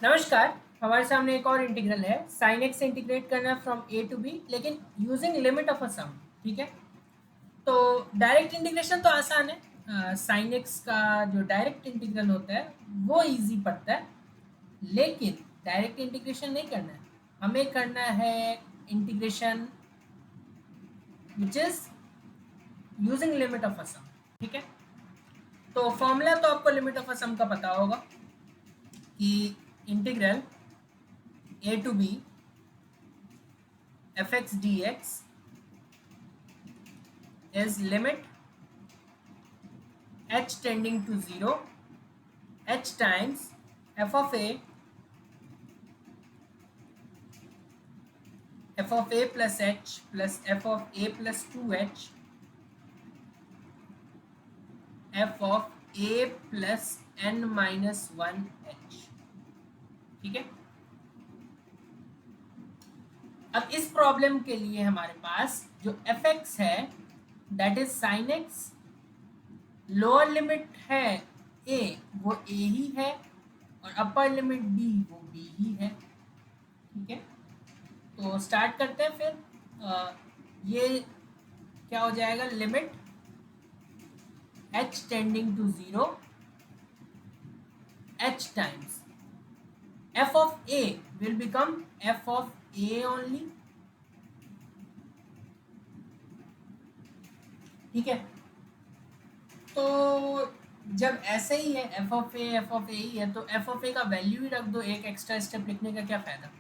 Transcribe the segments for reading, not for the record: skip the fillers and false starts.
नमस्कार। हमारे सामने एक और इंटीग्रल है। साइन एक्स से इंटीग्रेट करना है फ्रॉम ए टू बी, लेकिन using limit of a sum. ठीक है, तो डायरेक्ट इंटीग्रेशन तो आसान है। साइन एक्स का जो डायरेक्ट इंटीग्रल होता है वो इजी पड़ता है, लेकिन डायरेक्ट इंटीग्रेशन नहीं करना है, हमें करना है integration which is using limit of a sum. ठीक है, तो फॉर्मूला तो आपको लिमिट ऑफ अ सम का पता होगा कि integral A to B F X D X is limit h tending to 0 h times f of a plus h plus f of a plus 2h f of a plus n minus 1h। ठीक है, अब इस problem के लिए हमारे पास जो F x है that is sine x, lower limit है a वो a ही है और अपर लिमिट b वो b ही है। ठीक है, तो स्टार्ट करते हैं फिर। ये क्या हो जाएगा, limit h tending to 0 h times f of a will become f of a only। ठीक है, तो जब ऐसे ही है f of a ही है तो f of a का वैल्यू ही रख दो, एक एक्स्ट्रा स्टेप लिखने का क्या फायदा।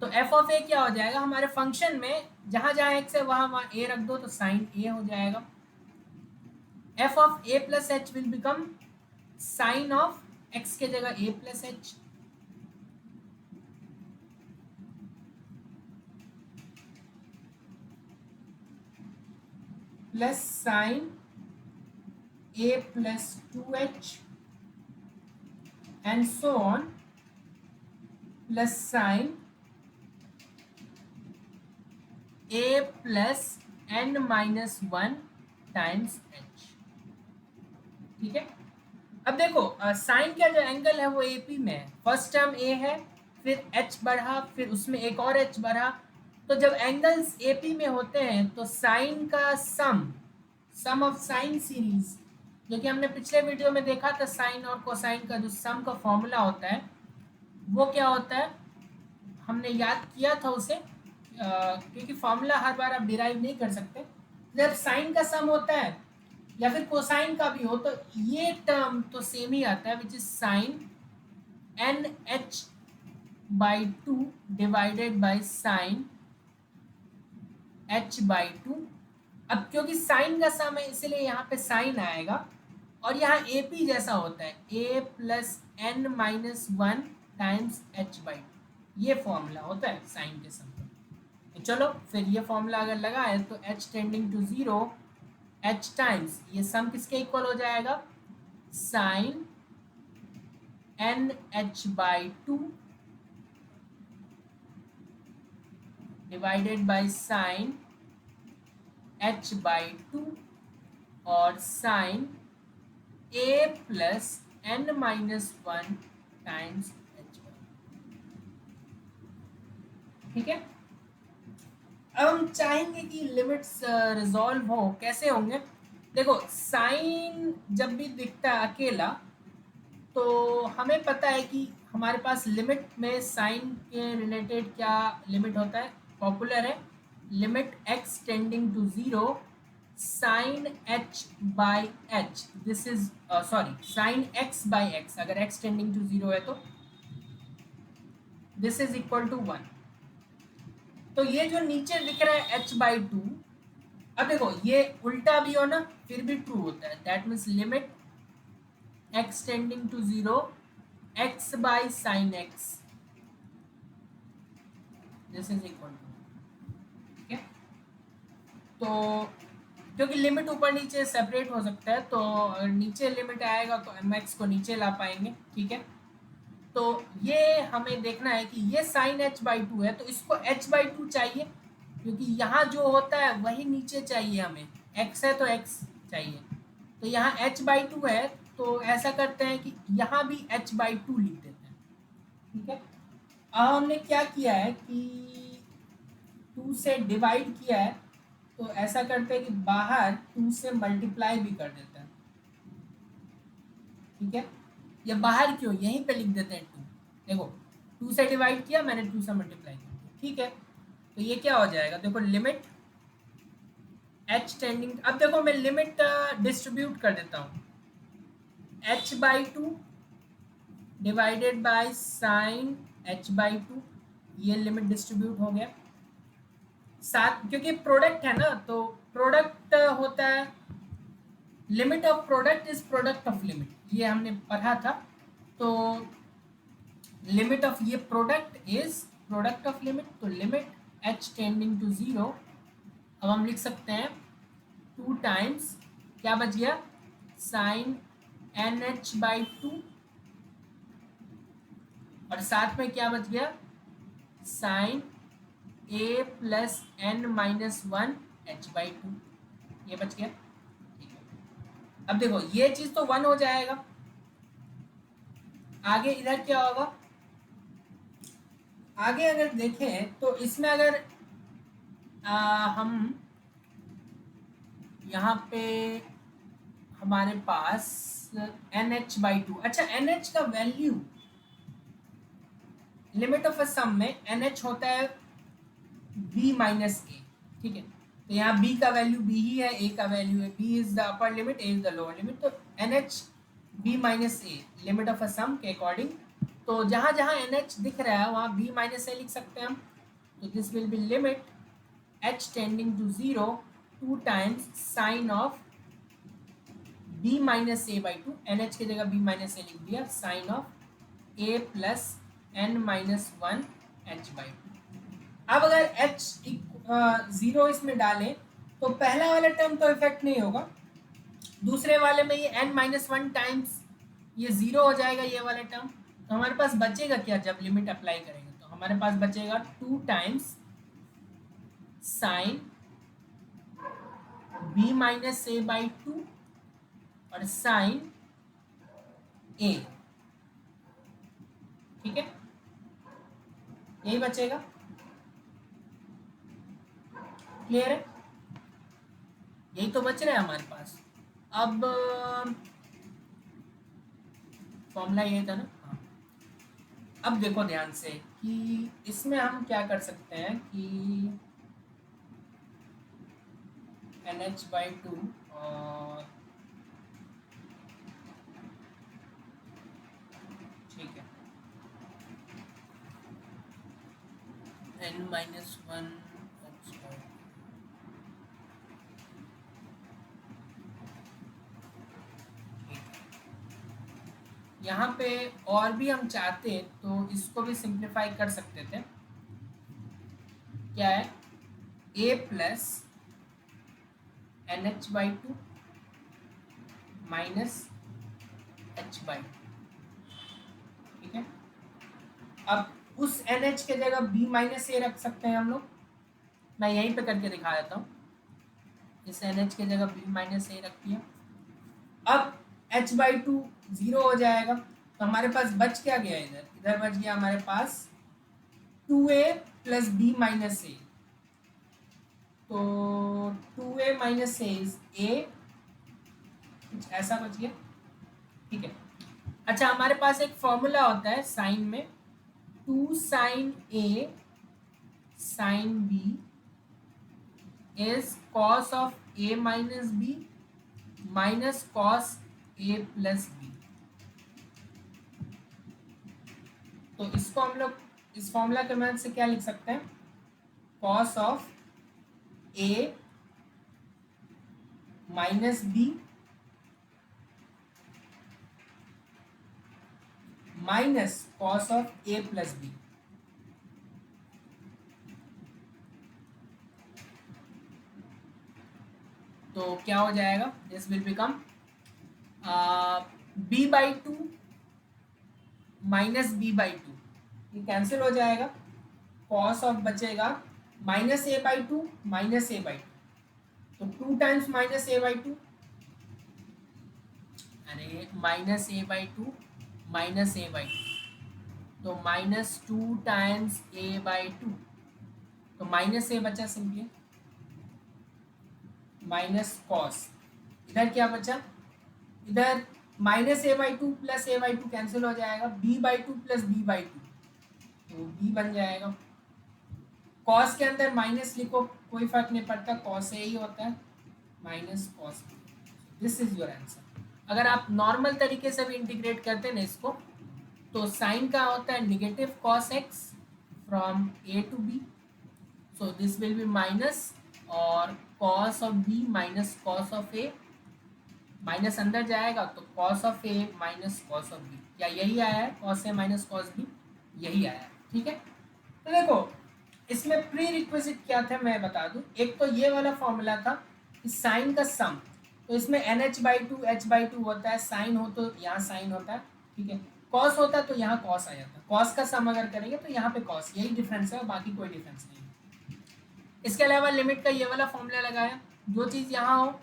तो f of a क्या हो जाएगा, हमारे फंक्शन में जहां जहां x है वहां वहां a रख दो तो साइन a हो जाएगा। f of a plus h will become sine of x के जगह a plus h। Plus sine a plus 2h and so on plus sin a plus n minus 1 times h। ठीक है, अब देखो sign का जो एंगल है वो AP में है, फर्स्ट टर्म a है, फिर h बढ़ा, फिर उसमें एक और h बढ़ा, तो जब एंगल्स AP में होते हैं तो साइन का सम ऑफ साइन सीरीज, जो कि हमने पिछले वीडियो में देखा था, साइन और कोसाइन का जो सम का फॉर्मूला होता है वो क्या होता है, हमने याद किया था उसे। क्योंकि फॉर्मूला हर बार आप डिराइव नहीं कर सकते, जब साइन का सम होता है या फिर कोसाइन का भी हो तो ये टर्म तो सेम ही आता है, which is sine N H by 2 divided by sine h by 2। अब क्योंकि साइन का सम है इसलिए यहाँ पे साइन आएगा, और यहाँ ए पी जैसा होता है a plus N minus 1 times h by 2, ये फॉर्मूला होता है साइन के सम का। तो चलो फिर ये फॉर्मूला अगर लगाए तो h tending to 0 h times ये सम किसके इक्वल हो जाएगा, sine N H by 2 divided by sine h by 2 और sine a plus n minus 1 times h। ठीक है, अब हम चाहेंगे कि लिमिट्स रिजॉल्व हो, कैसे होंगे। देखो साइन जब भी दिखता है अकेला तो हमें पता है कि हमारे पास लिमिट में साइन के रिलेटेड क्या लिमिट होता है, पॉपुलर है limit x tending to 0 sine h by h, this is sorry sine x by x, अगर x टेंडिंग टू 0 है तो दिस इज इक्वल टू 1। तो ये जो नीचे लिख रहा है h बाई 2, अब देखो ये उल्टा भी हो ना फिर भी ट्रू होता है, that means limit x tending to 0 x by sine x, this is equal to. ठीक है, तो क्योंकि लिमिट ऊपर नीचे सेपरेट हो सकता है तो अगर नीचे लिमिट आएगा तो mx को नीचे ला पाएंगे। ठीक है, तो ये हमें देखना है कि ये साइन h बाई 2 है तो इसको h बाई 2 चाहिए, क्योंकि यहाँ जो होता है वही नीचे चाहिए, हमें x है तो x चाहिए, तो यहाँ h बाई 2 है तो ऐसा करते हैं कि यहाँ भी h बाई 2 लिख देते हैं। ठीक है। अब हमने क्या किया है कि 2 से डिवाइड किया है, तो ऐसा करते हैं कि बाहर 2 से मल्टीप्लाई भी कर देते हैं। ठीक है, या बाहर क्यों, यहीं पे लिख देते हैं 2। देखो 2 से डिवाइड किया मैंने, 2 से मल्टीप्लाई कर दिया। ठीक है, तो ये क्या हो जाएगा, देखो लिमिट h टेंडिंग, अब देखो मैं लिमिट डिस्ट्रीब्यूट कर देता हूँ, h/2 divided by sine h/2, ये लिमिट डिस्ट्रीब्यूट हो गया। साथ क्योंकि प्रोडक्ट है ना, तो प्रोडक्ट होता है, limit of product is product of limit, ये हमने पढ़ा था। तो लिमिट ऑफ ये product is product of limit, तो लिमिट h टेंडिंग टू 0, अब हम लिख सकते हैं 2 टाइम्स, क्या बच गया, साइन nh/2, और साथ में क्या बच गया, sign a plus n-1 h/2, ये बच गया। ठीक है, अब देखो ये चीज तो 1 हो जाएगा, आगे इधर क्या होगा, आगे अगर देखें तो इसमें अगर हम यहाँ पे हमारे पास nh/2, अच्छा nh का वैल्यू लिमिट ऑफ अ सम में nh होता है b माइनस ए। ठीक है, तो यहाँ b का वैल्यू b ही है, a का वैल्यू है, b is the upper limit, a is the lower limit, तो nh b minus a limit of a sum के अकॉर्डिंग, तो जहाँ जहाँ nh दिख रहा है वहाँ b माइनस ए लिख सकते हैं हम, तो this will be limit h tending to 0 2 times sine of b minus a/2, nh की जगह b माइनस ए लिख दिया, sign of a plus n-1 h/2। अब अगर h 0 इसमें डालें तो पहला वाला टर्म तो इफेक्ट नहीं होगा, दूसरे वाले में ये n-1 टाइम्स ये 0 हो जाएगा ये वाला टर्म, तो हमारे पास बचेगा क्या जब लिमिट अप्लाई करेंगे, तो हमारे पास बचेगा 2 times sign b minus a/2 और साइन a। ठीक है, यही बचेगा, क्लियर है, यही तो बच रहा है हमारे पास। अब फॉर्मूला ये था ना, हाँ। अब देखो ध्यान से कि इसमें हम क्या कर सकते हैं कि nh/2 और ठीक है n-1 यहाँ पे और भी हम चाहते तो इसको भी सिंप्लीफाई कर सकते थे, क्या है a plus nh/2 minus h/2। ठीक है, अब उस nh के जगह b माइनस ए रख सकते हैं हम लोग, मैं यहीं पे करके दिखा देता हूँ, इस nh के जगह b माइनस ए रख दिया, अब h/2 0 हो जाएगा, तो हमारे पास बच क्या गया, इधर इधर बच गया हमारे पास 2a प्लस b माइनस ए, तो 2a minus A is a, कुछ ऐसा बच गया। ठीक है, अच्छा हमारे पास एक फॉर्मूला होता है साइन में, 2 sine a sine b is cos of a minus b minus cos a plus b, तो इसको हम लोग इस फॉर्मूला के मदद से क्या लिख सकते हैं, cos of a minus b minus cos of a plus b। तो क्या हो जाएगा, this will become b/2 minus b/2, ये कैंसिल हो जाएगा, कॉस ऑफ बचेगा माइनस a/2 माइनस a/2, तो 2 टाइम्स माइनस a/2, अरे माइनस a/2 माइनस a/2, तो -2 टाइम्स a/2, तो माइनस ए बचा सिंपली, माइनस कॉस, इधर क्या बचा, इधर -a/2 प्लस a/2 कैंसिल हो जाएगा, b/2 प्लस b/2, तो b बन जाएगा। कॉस के अंदर माइनस लिखो, कोई फर्क नहीं पड़ता, कॉस ए ही होता है, minus cos, this is your answer. अगर आप नॉर्मल तरीके से भी इंटीग्रेट करते हैं ना इसको, तो साइन का होता है negative cos x from a to b, so this will be minus, और cos of b minus cos of a, minus अंदर जाएगा तो cos of a minus cos of b, क्या यही आया है, cos a minus cos b, यही आया है। ठीक है, तो देखो इसमें प्री रिक्विजिट क्या था मैं बता दूं, एक तो ये वाला फॉर्मूला था कि साइन का सम, तो इसमें NH/2 H/2 होता है, साइन हो तो यहाँ साइन होता है, ठीक है, कॉस होता है तो यहाँ कॉस आ जाता है, कॉस का सम अगर करेंगे तो यहाँ पे कॉस, यही डिफरेंस है और बाकी कोई डिफरेंस नहीं है। इसके अलावा लिमिट का ये वाला फॉर्मूला लगाया, जो चीज़ यहाँ हो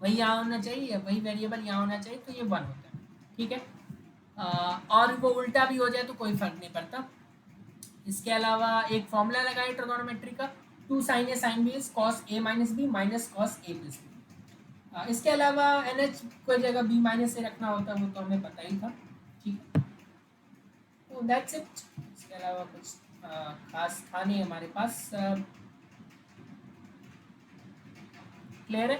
वही यहाँ होना चाहिए, वही वेरिएबल यहाँ होना चाहिए, तो ये 1 होता है। ठीक है, और वो उल्टा भी हो जाए तो कोई फर्क नहीं पड़ता। इसके अलावा एक फॉर्मूला लगाए ट्रिगोनोमेट्री का, 2 sin a sin b is cos a minus B minus cos A plus B. इसके अलावा NH कोई जगह b माइनस से रखना होता है, वो तो हमें पता ही था। ठीक है, तो दैट्स इट, इसके अलावा कुछ खास था नहीं हमारे पास। क्लियर है।